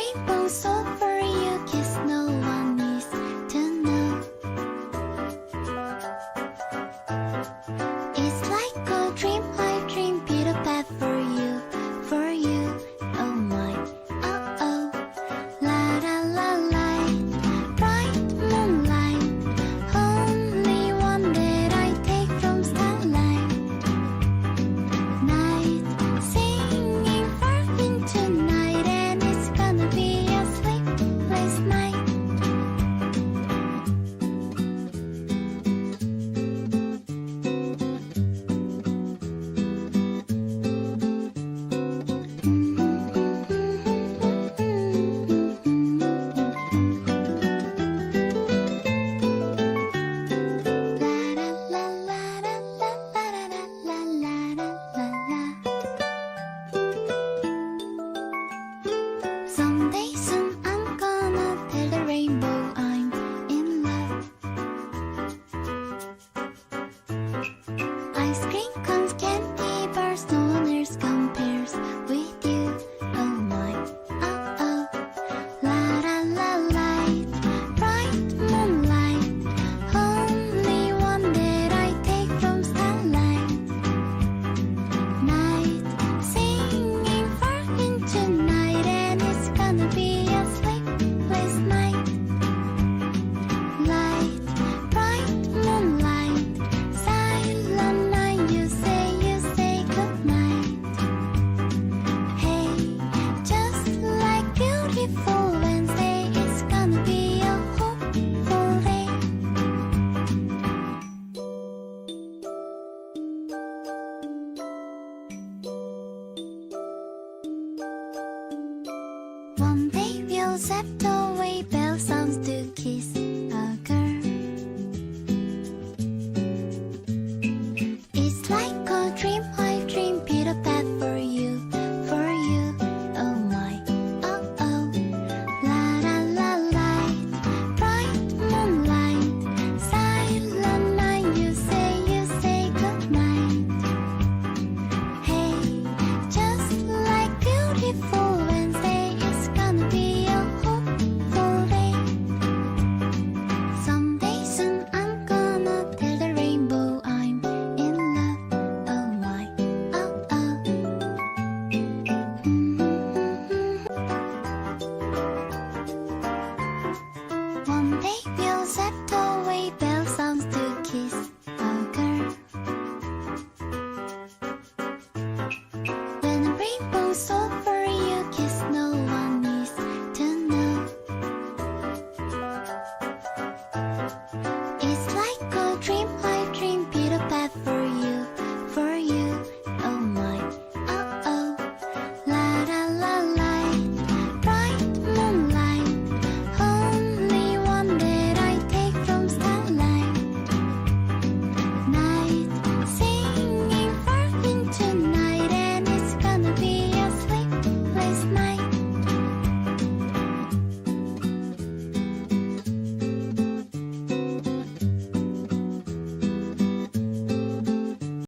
rainbow's over you, kiss no one needs to know. It's like a dream, I dream, beat a path for you, oh my, oh oh. La la la light, bright moonlight, only one that I take from starlight. Night, singing far into night, and it's gonna be a sleepless night. Someday soon I'm gonna tell the rainbow I'm in love. Ice cream cones, candy bars, no one else compares with you. Oh my, oh oh. La la la light, bright moonlight, only one that I take from starlight. Night, singing far into night, and it's gonna be a sleepless night. Light, bright moonlight, silent night, you say goodnight. Hey, just like beautiful Wednesday, it's gonna be a hopeful day. One day we'll zap away bell sounds to kiss a girl. It's like a dream, I dream, beat a path for you, oh my, oh oh. La la la light, bright moonlight, silent night, you say goodnight. Hey, just like beautiful Wednesday, it's gonna be a hopeful day. Someday soon I'm gonna tell the rainbow I'm in love. Oh my, oh oh. One day we'll zap away bell sounds to kiss a girl. When a rainbow